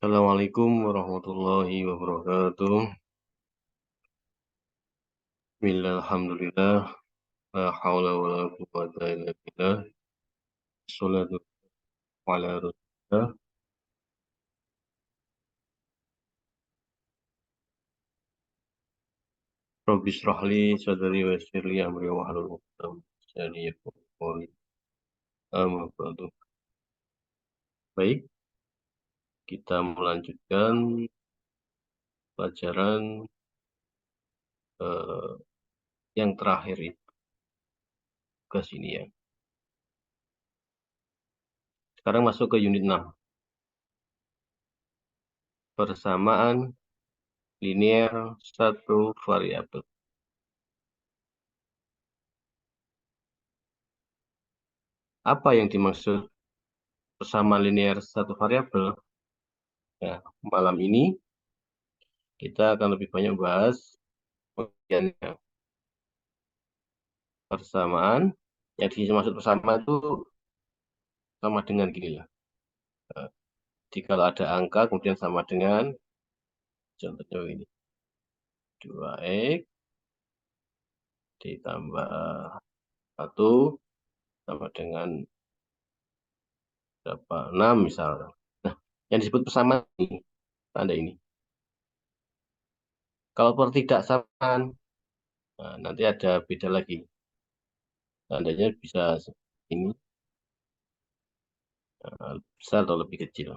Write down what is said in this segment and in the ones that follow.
Assalamualaikum warahmatullahi wabarakatuh. Bismillahirrahmanirrahim. La haula wa la quwwata illa billah. Sholatu ala rasulillah. Rabbi shrah li sadri wa yassir li amri wa hlul 'uqdatam min lisani yafqahu qawli. Amma ba'du. Baik, kita melanjutkan pelajaran eh, yang terakhir itu ke sini ya. Sekarang masuk ke unit 6. Persamaan linear satu variabel. Apa yang dimaksud persamaan linear satu variabel? Ya, malam ini kita akan lebih banyak bahas pengertiannya. Persamaan, yang dimaksud persamaan itu sama dengan gini lah. Jika ada angka kemudian sama dengan, contohnya ini, 2x ditambah 1 sama dengan 6 misalnya. Nah, yang disebut persamaan ini, tanda ini. Kalau pertidaksamaan, nah, nanti ada beda lagi. Tandanya bisa ini, besar atau lebih kecil.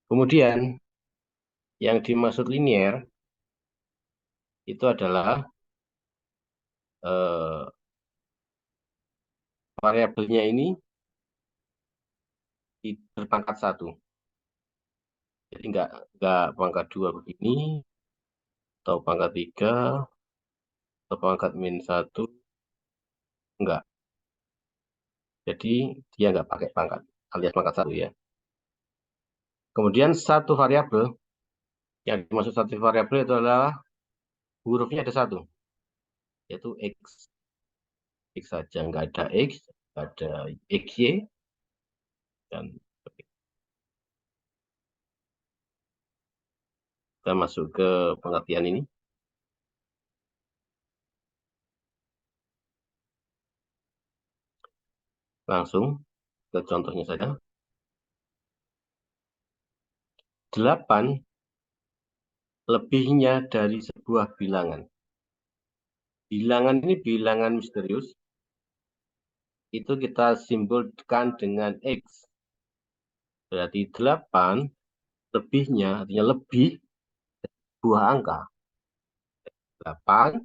Kemudian, yang dimaksud linear itu adalah variabelnya ini berpangkat 1. Jadi nggak pangkat 2 begini, atau pangkat 3, atau pangkat -1, enggak. Jadi dia nggak pakai pangkat, alias pangkat 1 ya. Kemudian satu variabel, yang dimaksud satu variabel itu adalah hurufnya ada 1, yaitu X. X saja, nggak ada X, nggak ada XY, dan kita masuk ke pengertian ini. Langsung ke contohnya saja. 8 lebihnya dari sebuah bilangan. Bilangan ini bilangan misterius. Itu kita simbolkan dengan X. Berarti 8 lebihnya, artinya lebih buah angka. 8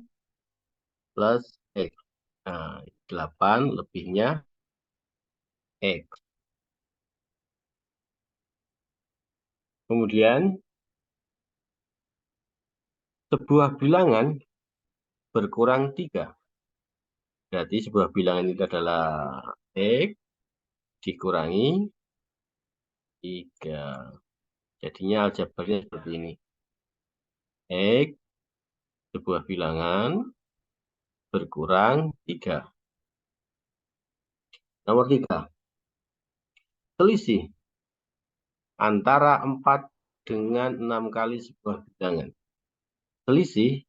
plus X. Nah, 8 lebihnya X. Kemudian, sebuah bilangan berkurang 3. Berarti sebuah bilangan itu adalah X dikurangi 3. Jadinya aljabarnya seperti ini. X, sebuah bilangan, berkurang 3. Nomor 3. Selisih antara 4 dengan 6 kali sebuah bilangan. Selisih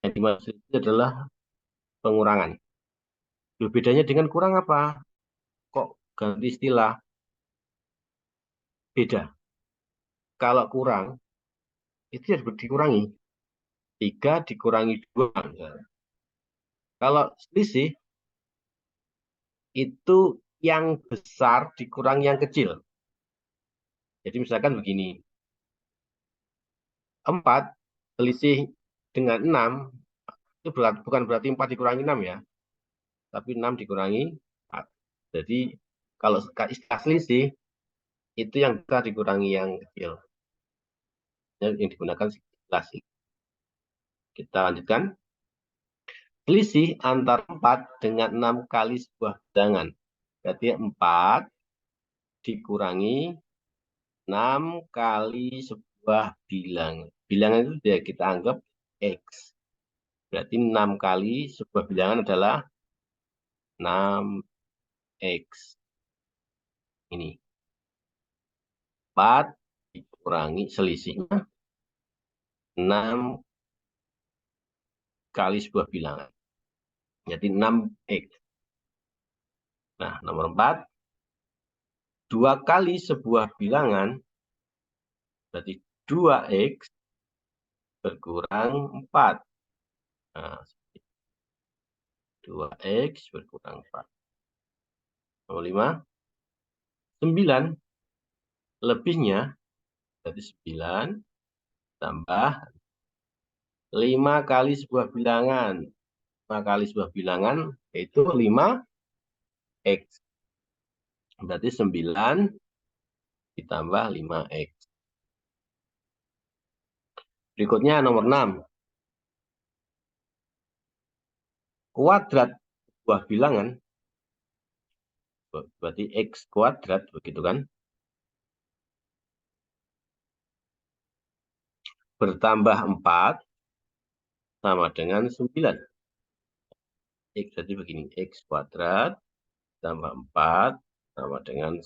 yang dimaksud itu adalah pengurangan. Bedanya dengan kurang apa? Kok ganti istilah? Beda. Kalau kurang, itu harus dikurangi. 3 dikurangi 2. Kalau selisih, itu yang besar dikurangi yang kecil. Jadi misalkan begini. 4 selisih dengan 6, itu bukan berarti 4 dikurangi 6 ya. Tapi 6 dikurangi 4. Jadi kalau istilah selisih, itu yang besar dikurangi yang kecil. Yang digunakan selisih. Kita lanjutkan. Selisih antara 4 dengan 6 kali sebuah bilangan. Berarti 4 dikurangi 6 kali sebuah bilangan. Bilangan itu kita anggap X. Berarti 6 kali sebuah bilangan adalah 6X. Ini. 4 dikurangi selisihnya 6 kali sebuah bilangan. Jadi 6x. Nah, nomor 4. 2 kali sebuah bilangan berarti 2x berkurang 4. Nah, 2x berkurang 4. Nomor 5. 9 lebihnya berarti 9 tambah 5 kali sebuah bilangan. 5 kali sebuah bilangan yaitu 5x. Berarti 9 ditambah 5x. Berikutnya nomor 6. Kuadrat sebuah bilangan berarti x kuadrat, begitu kan? Bertambah 4 sama dengan 9. X berarti begini, x kuadrat tambah 4 sama dengan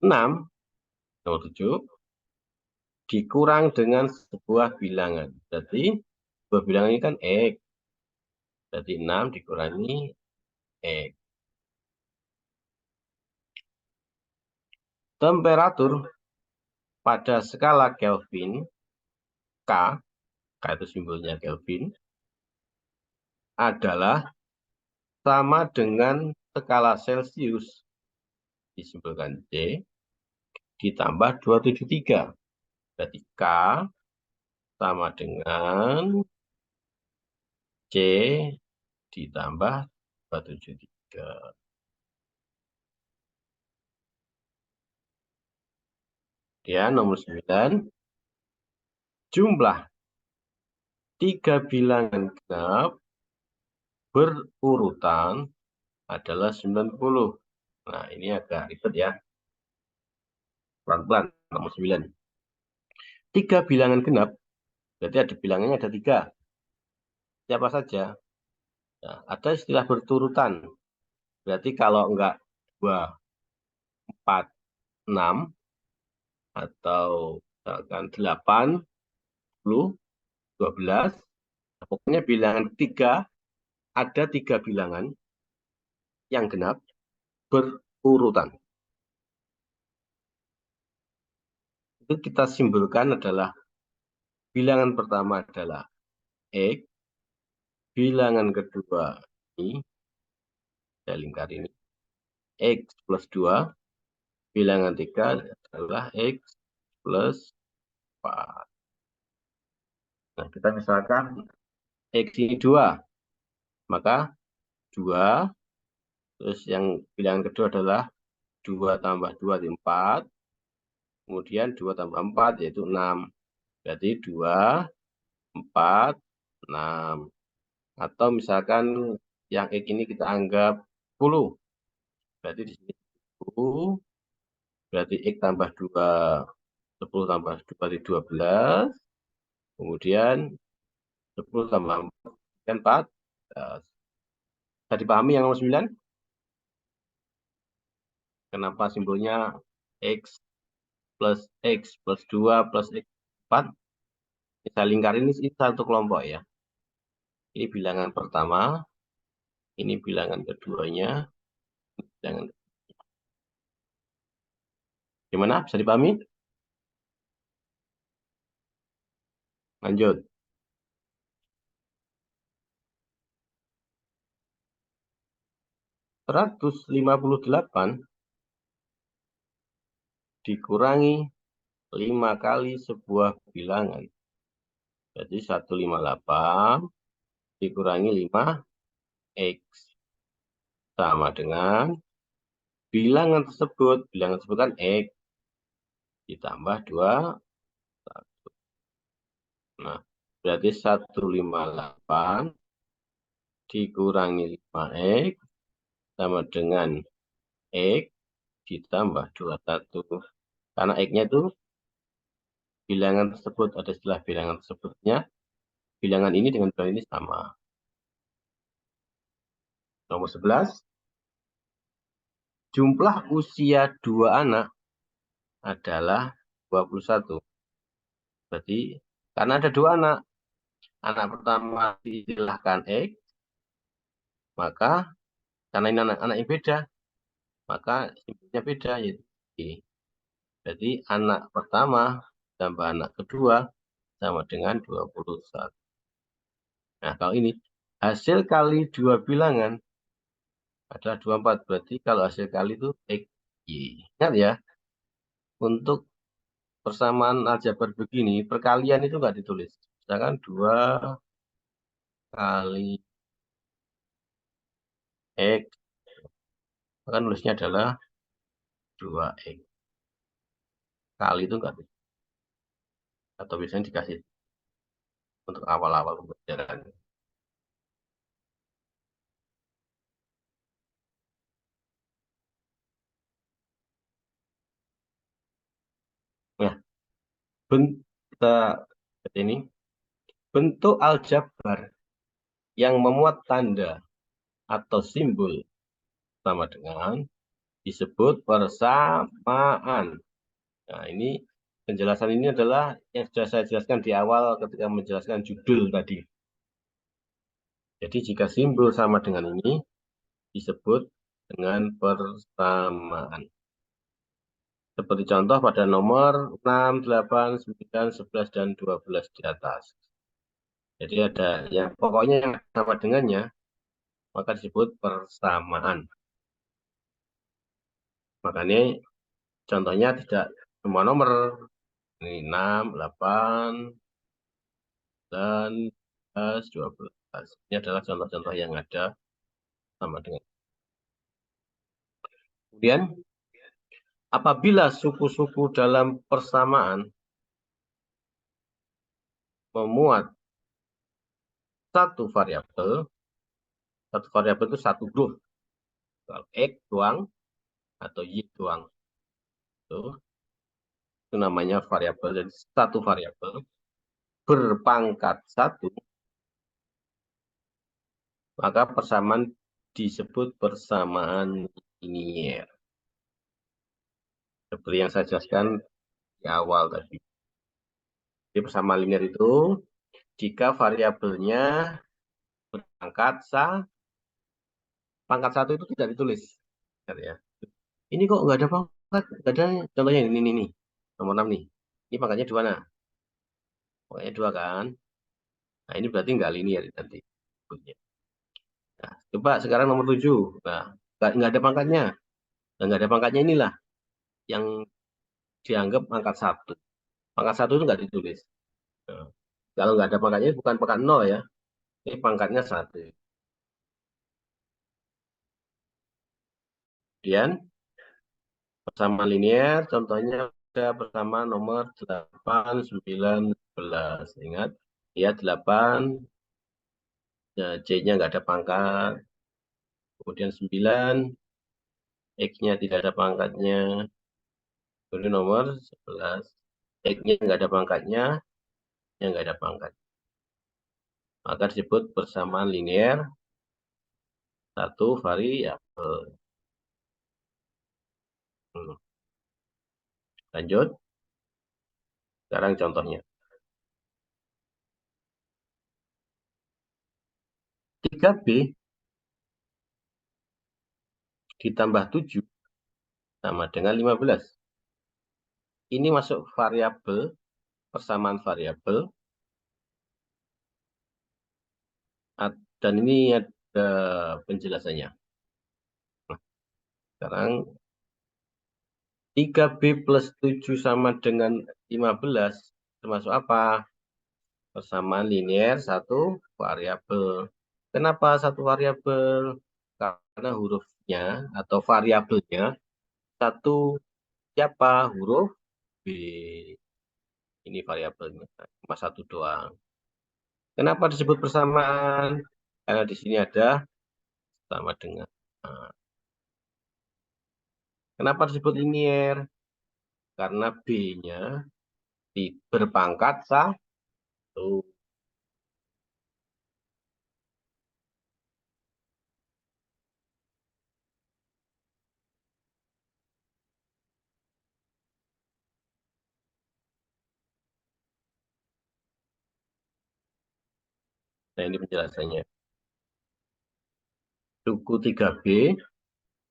6. Nomor 7. Dikurang dengan sebuah bilangan. Berarti sebuah bilangan ini kan x. Berarti 6 dikurangi x. Temperatur pada skala Kelvin, K itu simbolnya Kelvin, adalah sama dengan skala Celcius, disimbolkan C, ditambah 273. Berarti K sama dengan C ditambah 273. Ya, nomor 9. Jumlah 3 bilangan genap berurutan adalah 90. Nah, ini agak ribet ya. Pelan-pelan, nomor 9. 3 bilangan genap, berarti ada bilangannya ada 3. Siapa saja? Nah, ada istilah berturutan. Berarti kalau enggak 2, 4, 6, atau misalkan 8, 10, 12, pokoknya bilangan 3, ada 3 bilangan yang genap berurutan. Itu kita simbolkan adalah bilangan pertama adalah X, bilangan kedua ini, saya lingkar ini, X plus 2, bilangan 3 adalah X plus 4. Nah, kita misalkan X ini 2, maka 2, terus yang bilangan kedua adalah 2 tambah 2 di 4, kemudian 2 tambah 4 yaitu 6. Berarti 2, 4, 6. Atau misalkan yang X ini kita anggap 10. Berarti di sini 10, berarti X tambah 2, 10 tambah 2 di 12. Kemudian 10 tambah 4, 14. Bisa dipahami yang nomor 9? Kenapa simbolnya X plus 2 plus X 4? Kita lingkar ini satu kelompok ya. Ini bilangan pertama, ini bilangan keduanya, bilangan. Gimana? Bisa dipahami? Lanjut. 158 dikurangi 5 kali sebuah bilangan. Jadi 158 dikurangi 5x sama dengan bilangan tersebut kan x ditambah 2. Nah, berarti 158 dikurangi 5x sama dengan x ditambah 21. Karena x-nya itu bilangan tersebut, ada istilah bilangan tersebutnya, bilangan ini dengan bilangan ini sama. Nomor 11. jumlah usia dua anak adalah 21. Berarti karena ada dua anak, anak pertama diistilahkan X, maka karena ini anak-anak yang beda, maka simbolnya beda, yaitu Y. Jadi anak pertama tambah anak kedua sama dengan 21. Nah, kalau ini hasil kali dua bilangan adalah 24. Berarti kalau hasil kali itu X, Y. Ingat ya, untuk persamaan aljabar begini, perkalian itu nggak ditulis. Misalkan 2 kali X, maka nulisnya adalah 2X. Kali itu nggak ditulis. Atau biasanya dikasih untuk awal-awal pembelajaran. Nah, kita ini bentuk aljabar yang memuat tanda atau simbol sama dengan disebut persamaan. Nah, ini penjelasan ini adalah yang sudah saya jelaskan di awal ketika menjelaskan judul tadi. Jadi jika simbol sama dengan ini disebut dengan persamaan. Seperti contoh pada nomor 6, 8, 9, 11, dan 12 di atas. Jadi ada yang pokoknya yang sama dengannya, maka disebut persamaan. Makanya contohnya tidak semua nomor. Ini 6, 8, dan 11, 12. Ini adalah contoh-contoh yang ada sama dengan. Kemudian, apabila suku-suku dalam persamaan memuat satu variabel itu satu grup. Kalau X doang atau Y doang. Itu namanya variabel. Jadi satu variabel berpangkat satu, maka persamaan disebut persamaan linier. Seperti yang saya jelaskan di awal tadi. Jadi persamaan linier itu jika variabelnya berpangkat pangkat satu itu tidak ditulis. Ya. Ini kok nggak ada pangkat, nggak ada. Contohnya ini, nomor 6 nih. Ini pangkatnya 2 nah. Pokoknya 2 kan. Nah, ini berarti nggak linier nanti. Nah, coba sekarang nomor 7. Nah, nggak ada pangkatnya. Dan nggak ada pangkatnya inilah yang dianggap pangkat 1. Pangkat 1 itu nggak ditulis. Nah, kalau nggak ada pangkatnya bukan pangkat 0 ya. Ini pangkatnya 1. Kemudian persamaan linier, contohnya ada persamaan nomor 8, 9, 11. Ingat, ya 8, ya, C-nya nggak ada pangkat. Kemudian 9, X-nya tidak ada pangkatnya. Kemudian nomor 11, X-nya nggak ada pangkatnya, yang nggak ada pangkat. Maka disebut persamaan linier satu variabel. Lanjut, sekarang contohnya. 3B ditambah 7 sama dengan 15. Ini masuk variabel, persamaan variabel. Dan ini ada penjelasannya. Nah, sekarang 3B plus 7 sama dengan 15 termasuk apa? Persamaan linier satu variabel. Kenapa satu variabel? Karena hurufnya atau variabelnya satu siapa? Huruf B. Ini variabelnya cuma satu doang. Kenapa disebut persamaan? Karena di sini ada sama dengan. Kenapa disebut linier? Karena B-nya berpangkat satu. Nah, ini penjelasannya. Suku 3B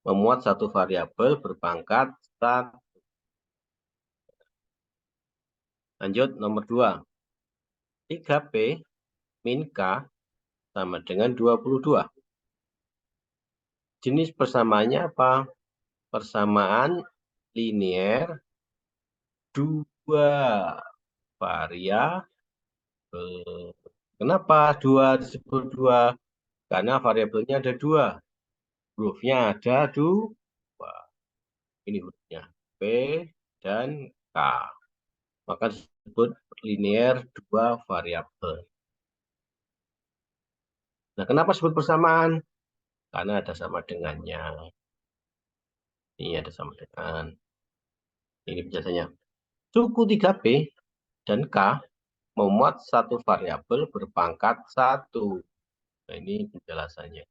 memuat satu variabel berpangkat satu. Lanjut, nomor 2. 3P min K sama dengan 22. Jenis persamaannya apa? Persamaan linier dua variabel. Kenapa disebut dua? Karena variabelnya ada dua. Hurufnya ada dua. Ini hurufnya P dan K. Maka disebut linier dua variabel. Nah, kenapa disebut persamaan? Karena ada sama dengannya. Ini ada sama dengan. Ini penjelasannya. Suku 3P dan K memuat satu variabel berpangkat satu. Nah, ini penjelasannya.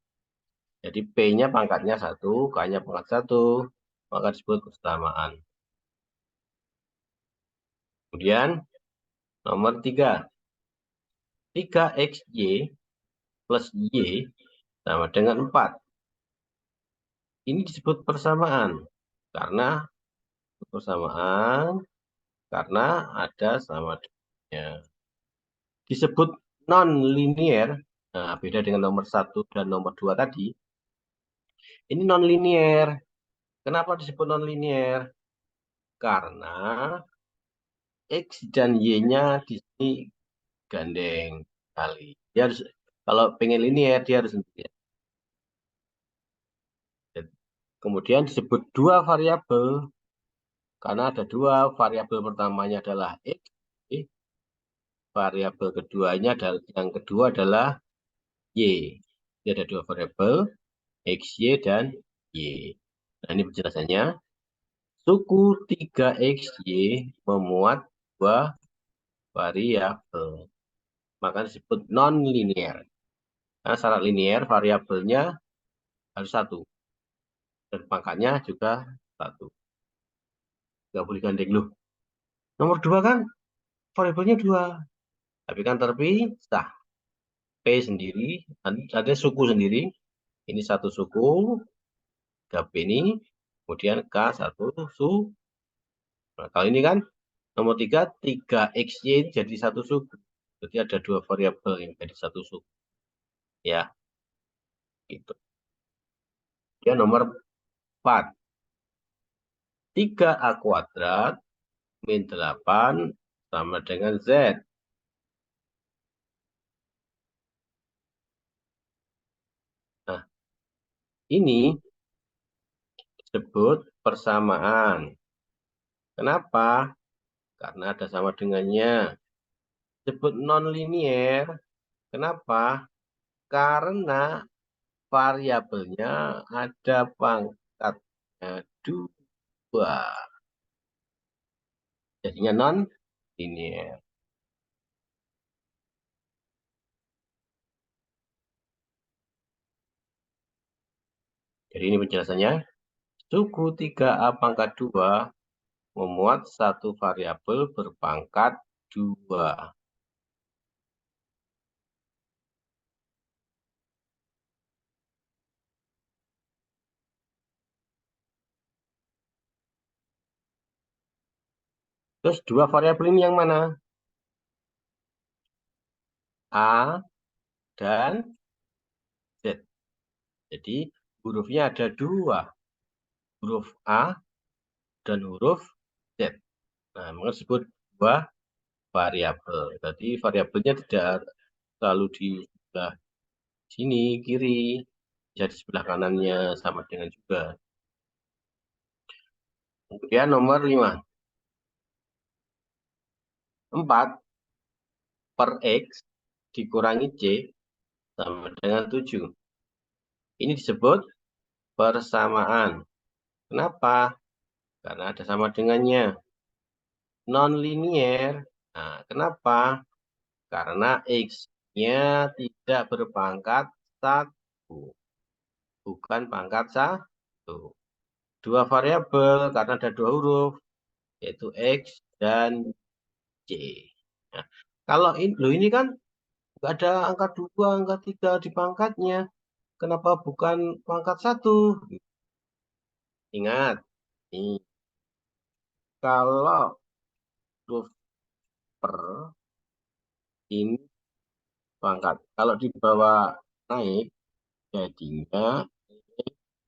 Jadi P-nya pangkatnya satu, K-nya pangkat satu, maka disebut persamaan. Kemudian nomor 3. 3XY plus Y sama dengan 4. Ini disebut persamaan. Karena ada sama dengannya. Disebut non-linier. Nah, beda dengan nomor 1 dan nomor 2 tadi. Ini non-linier. Kenapa disebut non-linier? Karena X dan Y-nya di sini gandeng kali. Dia harus, kalau pengen linier, dia harus sendiri. Kemudian disebut dua variabel. Karena ada dua, variabel pertamanya adalah X. Variabel keduanya yang kedua adalah Y. Jadi ada dua variabel, X, Y, dan Y. Nah, ini penjelasannya. Suku 3XY memuat dua variabel. Maka disebut non-linear. Karena secara linear, variabelnya harus satu. Dan pangkatnya juga satu. Nggak boleh gandeng loh. Nomor 2 kan variabelnya 2. Tapi kan terpisah. P sendiri, ada suku sendiri. Ini satu suku, 3P ini. Kemudian K satu suku. Nah, kalau ini kan nomor 3, 3XY jadi satu suku. Jadi ada dua variabel yang jadi satu suku. Ya, gitu. Ya, nomor 4. 3A kuadrat min 8 sama dengan Z. Nah, ini disebut persamaan. Kenapa? Karena ada sama dengannya. Disebut non-linier. Kenapa? Karena variabelnya ada pangkatnya 2. Jadinya non-linier. Jadi ini penjelasannya. Suku 3A pangkat 2 memuat satu variabel berpangkat 2. Terus dua variabel ini yang mana? A dan Z. Jadi hurufnya ada dua. Huruf A dan huruf Z. Nah, maka disebut dua variabel. Jadi variabelnya tidak selalu di sebelah sini, kiri. Bisa di sebelah kanannya sama dengan juga. Kemudian nomor 5. 4 per X dikurangi C sama dengan 7. Ini disebut persamaan. Kenapa? Karena ada sama dengannya. Non-linier. Nah, kenapa? Karena X-nya tidak berpangkat 1. Bukan pangkat 1. Dua variabel karena ada dua huruf, yaitu X dan C. Nah, kalau ini kan Nggak ada angka 2, angka 3 di pangkatnya. Kenapa bukan pangkat 1? Ingat, nih, kalau huruf per ini pangkat. Kalau di bawah naik, jadinya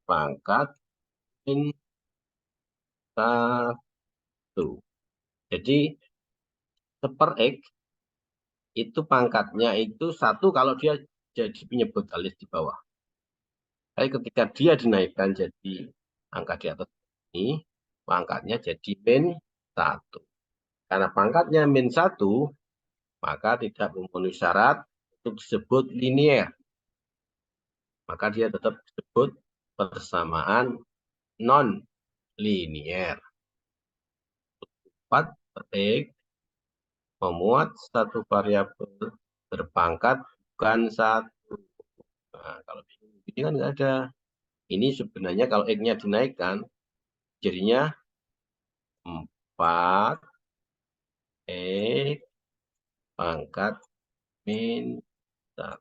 pangkat min 1. Jadi, per X itu pangkatnya itu 1 kalau dia jadi penyebut alis di bawah. Tapi ketika dia dinaikkan jadi angka di atas ini, pangkatnya jadi min 1. Karena pangkatnya min 1, maka tidak memenuhi syarat untuk disebut linier. Maka dia tetap disebut persamaan non-linier. 4 petik memuat satu variabel berpangkat bukan 1. Nah, kalau ini kan nggak ada. Ini sebenarnya kalau X-nya dinaikkan, jadinya 4 X pangkat min 1.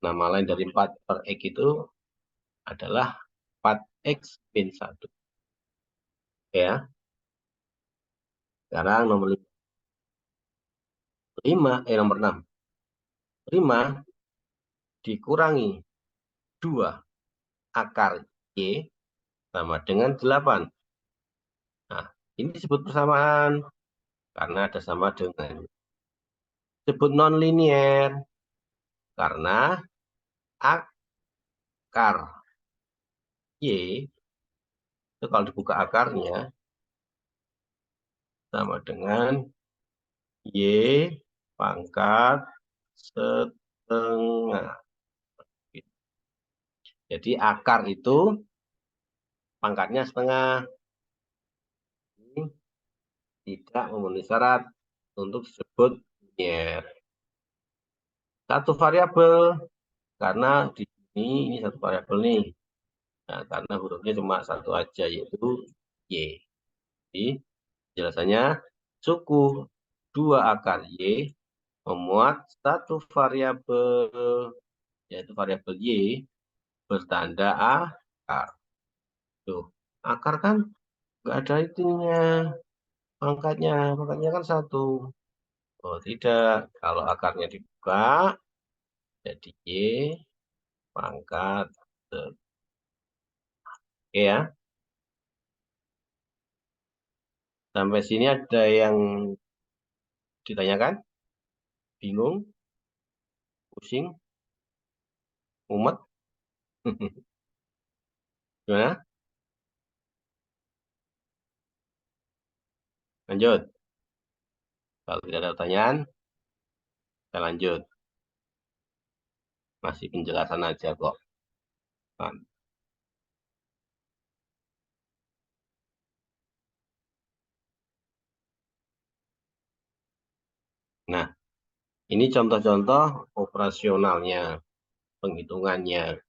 Nama lain dari 4 per X itu adalah 4X min 1. Ya, sekarang nomor 5, nomor 6. 5 dikurangi 2 akar Y sama dengan 8. Nah, ini disebut persamaan karena ada sama dengan. Disebut non-linier karena akar Y itu kalau dibuka akarnya sama dengan Y pangkat setengah. Jadi akar itu pangkatnya setengah. Ini tidak memenuhi syarat untuk disebut linier. Satu variabel, karena di sini ini satu variabel nih. Nah, karena hurufnya cuma satu aja, yaitu Y. Jadi, jelasannya suku 2 akar Y memuat satu variabel, yaitu variabel Y, bertanda akar. Tuh, akar kan nggak ada itunya, pangkatnya kan 1. Oh, tidak. Kalau akarnya dibuka, jadi Y pangkat. Oke ya. Sampai sini ada yang ditanyakan? Bingung? Pusing? Mumet? Gimana? Lanjut. Kalau tidak ada pertanyaan, kita lanjut. Masih penjelasan aja kok. Nah, ini contoh-contoh operasionalnya, penghitungannya.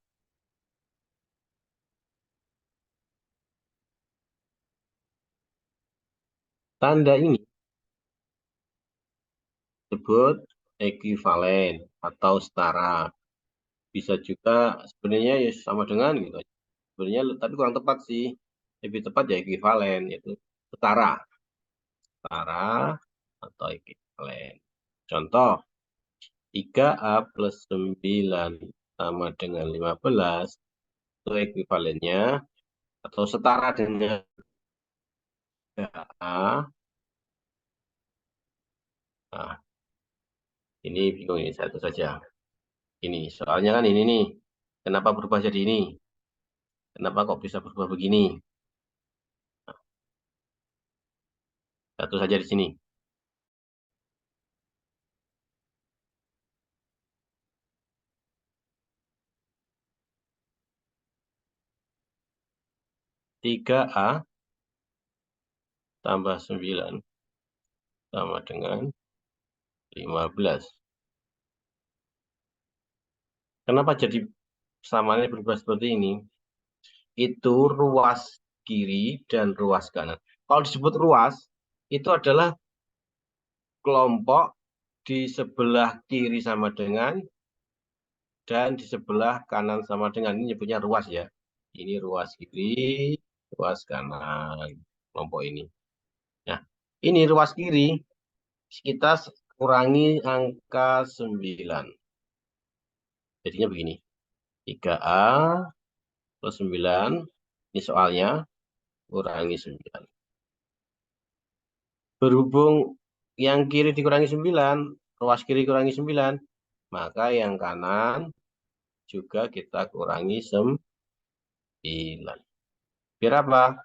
Tanda ini disebut ekuivalen atau setara. Bisa juga sebenarnya ya sama dengan gitu. Sebenarnya tapi kurang tepat sih. Lebih tepat ya ekuivalen, yaitu setara. Setara atau ekuivalen. Contoh, 3A plus 9 sama dengan 15 itu ekuivalennya atau setara dengan 3A. Nah, ini bingung ini satu saja. Ini soalnya kan ini nih. Kenapa berubah jadi ini? Kenapa kok bisa berubah begini? Satu saja di sini. 3A tambah 9 sama dengan 15. Kenapa jadi samaannya berubah seperti ini? Itu ruas kiri dan ruas kanan. Kalau disebut ruas, itu adalah kelompok di sebelah kiri sama dengan, dan di sebelah kanan sama dengan. Ini nyebutnya ruas ya. Ini ruas kiri, ruas kanan, kelompok ini. Nah, ini ruas kiri, kita kurangi angka 9. Jadinya begini, 3A plus 9, ini soalnya, kurangi 9. Berhubung yang kiri dikurangi 9, ruas kiri kurangi 9, maka yang kanan juga kita kurangi 9. Biar apa?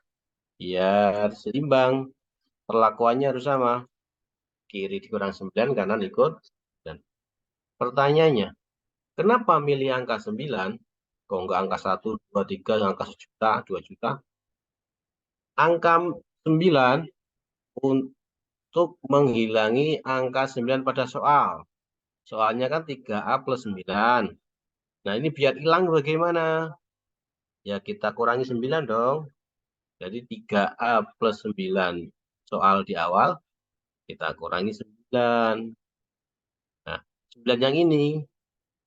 Biar seimbang. Perlakuannya harus sama. Kiri dikurang 9, kanan ikut. Dan pertanyaannya, kenapa milih angka 9? Kok nggak angka 1, 2, 3, angka 1 juta, 2 juta? Angka 9 untuk menghilangi angka 9 pada soal. Soalnya kan 3A plus 9. Nah, ini biar hilang bagaimana? Ya, kita kurangi 9 dong. Jadi 3A plus 9 soal di awal, kita kurangi 9. Nah, 9 yang ini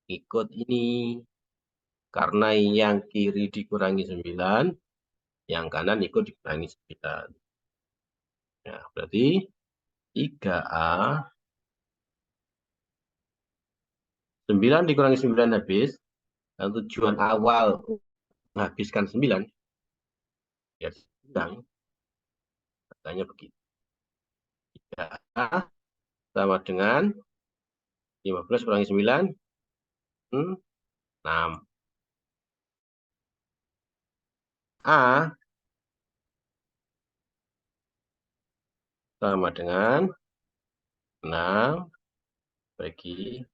ikut ini. Karena yang kiri dikurangi 9, yang kanan ikut dikurangi 9. Nah, berarti 3A, 9 dikurangi 9 habis. Dan tujuan awal menghabiskan 9, ya sedang. Katanya begitu. 3A sama dengan 15 kurangi 9, 6. A sama dengan 6 bagi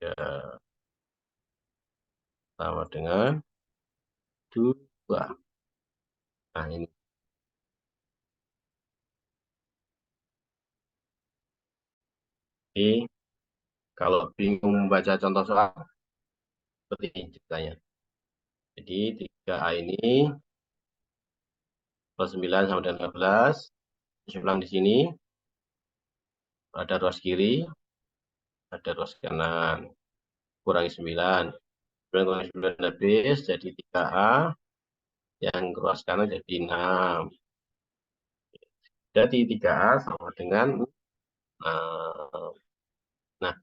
3 sama dengan 2. Nah, ini. Jadi, kalau bingung membaca contoh soal, seperti ini ceritanya. Jadi, 3A ini plus 9 sama dengan 15. Ulang di sini. Ada ruas kiri, ada ruas kanan. Kurangi 9. 9 kurangi 9 habis, jadi 3A. Yang ruas kanan jadi 6. Jadi 3A sama dengan 6. Nah,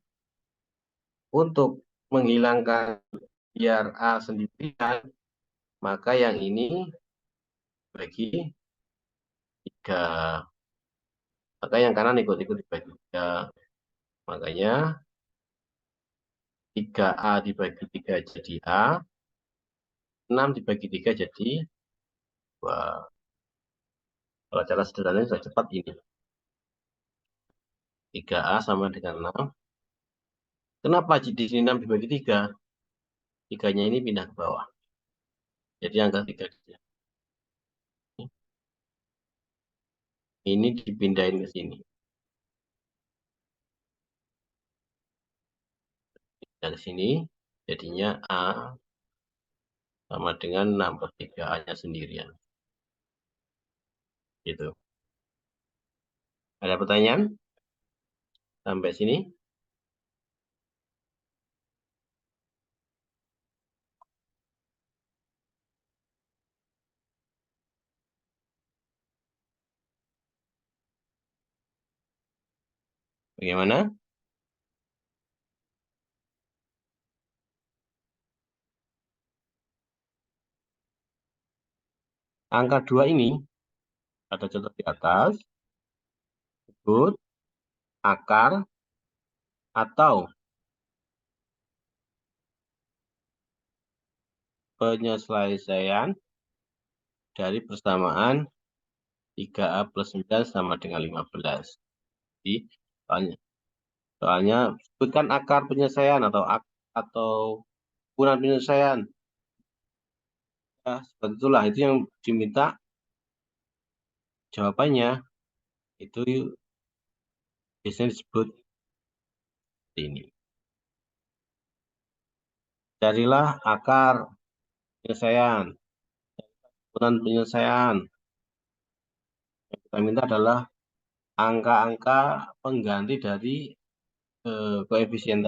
untuk menghilangkan biar A sendirian, maka yang ini bagi 3. Maka yang kanan ikut-ikut dibagi 3. Makanya 3A dibagi 3 jadi A, 6 dibagi 3 jadi 2. Kalau cara sederhananya sudah cepat ini. 3A sama dengan 6. Kenapa di sini 6 dibagi 3? 3-nya ini pindah ke bawah. Jadi angka 3. Ini dipindahin ke sini. Dan ke sini jadinya A sama dengan 6 per 3. A-nya sendirian. Gitu. Ada pertanyaan? Sampai sini? Bagaimana? Angka 2 ini, ada contoh di atas, disebut akar atau penyesuaian dari persamaan 3A plus 9 sama dengan 15. Jadi, soalnya sebutkan akar penyelesaian atau ukuran penyelesaian. Ya, seperti itulah. Itu yang diminta jawabannya. Itu biasanya disebut ini. Carilah akar penyelesaian. Ukuran penyelesaian. Yang kita minta adalah angka-angka pengganti dari koefisien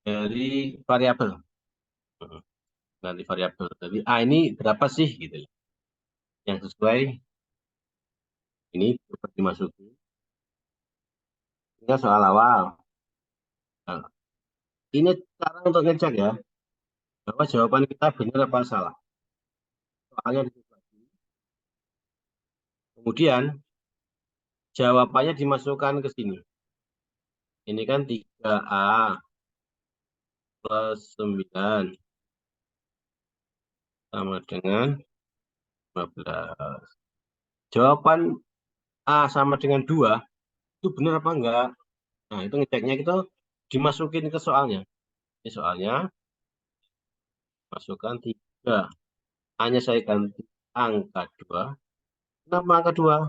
dari variabel. Ganti variabel. Jadi A ini berapa sih gitu. Yang sesuai ini dapat dimasuki. Ini soal awal. Nah, ini cara untuk ngecek ya, bahwa jawaban kita benar apa salah. Soalnya dibagi. Kemudian jawabannya dimasukkan ke sini. Ini kan 3A plus 9 sama dengan 15. Jawaban A sama dengan 2 itu benar apa enggak? Nah, itu ngeceknya kita dimasukin ke soalnya. Ini soalnya masukkan 3. Hanya saya ganti angka 2. Kenapa angka 2?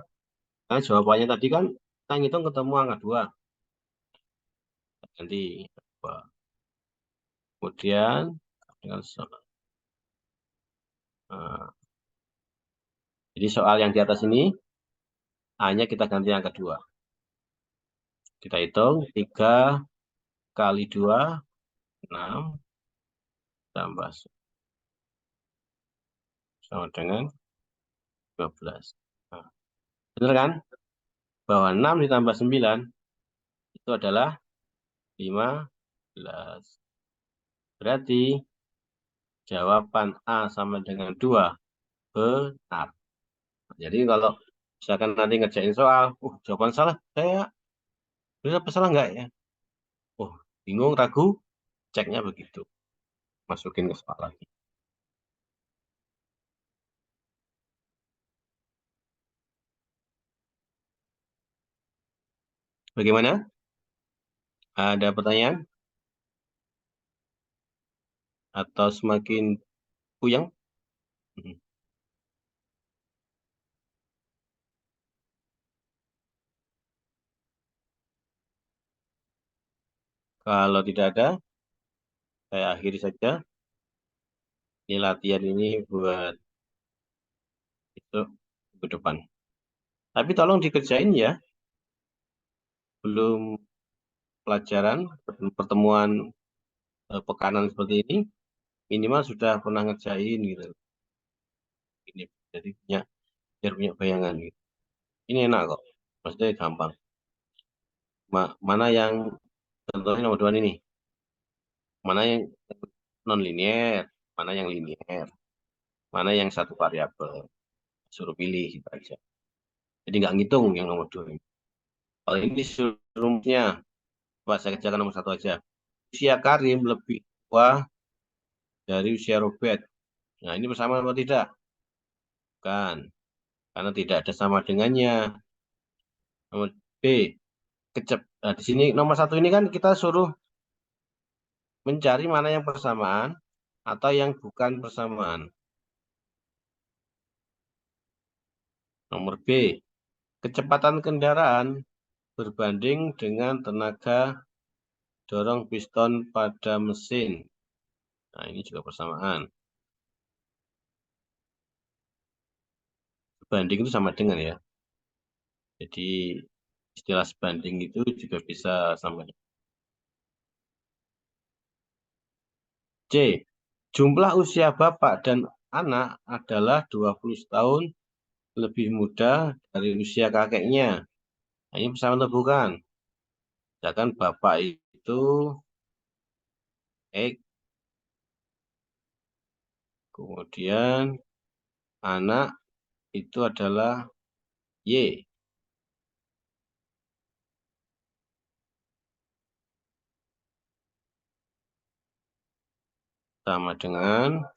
Nah, jawabannya tadi kan kita ngitung ketemu angka 2. Ganti 2. Kemudian dengan jadi soal yang di atas ini hanya kita ganti angka 2. Kita hitung 3 kali 2, 6 tambah sama dengan 12. Nah, benar kan? Bahwa 6 ditambah 9 itu adalah 15. Berarti jawaban A sama dengan 2 benar. Jadi kalau misalkan nanti ngerjain soal, jawaban salah, saya benar apa salah enggak ya? Oh, bingung, ragu, ceknya begitu. Masukin ke soal lagi. Bagaimana? Ada pertanyaan? Atau semakin puyeng? Hmm. Kalau tidak ada, saya akhiri saja. Ini latihan ini buat itu ke depan. Tapi tolong dikerjain ya. Belum pelajaran, pertemuan pekanan seperti ini, minimal sudah pernah ngerjain gitu. Ini jadi punya biar punya bayangan gitu. Ini enak kok. Maksudnya gampang. Mana yang contohnya nomor 2 ini. Mana yang non linear, mana yang linear, mana yang satu variabel. Suruh pilih gitu aja. Jadi nggak ngitung yang nomor 2 ini. Kalau ini suruh rumusnya, coba saya kerjakan nomor 1 aja. Usia Karim lebih tua dari usia Robert. Nah, ini bersamaan atau tidak? Bukan, karena tidak ada sama dengannya. Nomor B, nah, di sini nomor 1 ini kan kita suruh mencari mana yang persamaan atau yang bukan persamaan. Nomor B, kecepatan kendaraan berbanding dengan tenaga dorong piston pada mesin. Nah, ini juga persamaan. Sebanding itu sama dengan ya. Jadi istilah sebanding itu juga bisa sama. C. Jumlah usia bapak dan anak adalah 20 tahun lebih muda dari usia kakeknya. Nah, ini sama atau bukan? Misalkan bapak itu X, kemudian anak itu adalah Y. Sama dengan,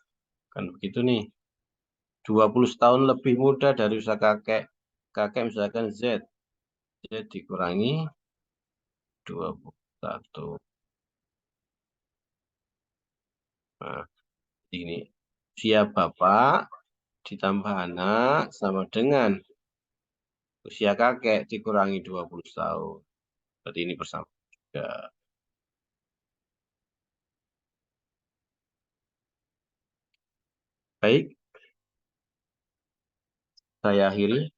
kan begitu nih, 20 tahun lebih muda dari usia kakek. Kakek misalkan Z. Z dikurangi 21. Nah, ini usia bapak ditambah anak sama dengan usia kakek dikurangi 20 tahun. Berarti ini bersama juga. Baik, saya akhiri.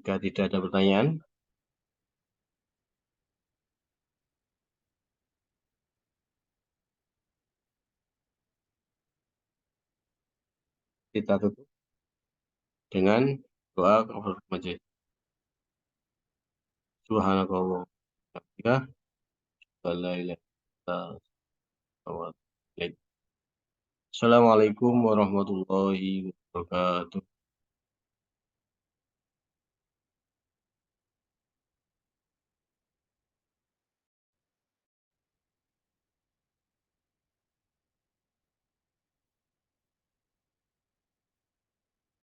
Jika tidak ada pertanyaan, kita tutup dengan doa kafaratul majelis. Subhanakallah. La ilaha illa anta, astaghfiruka wa atubu ilaik. Assalamualaikum warahmatullahi wabarakatuh.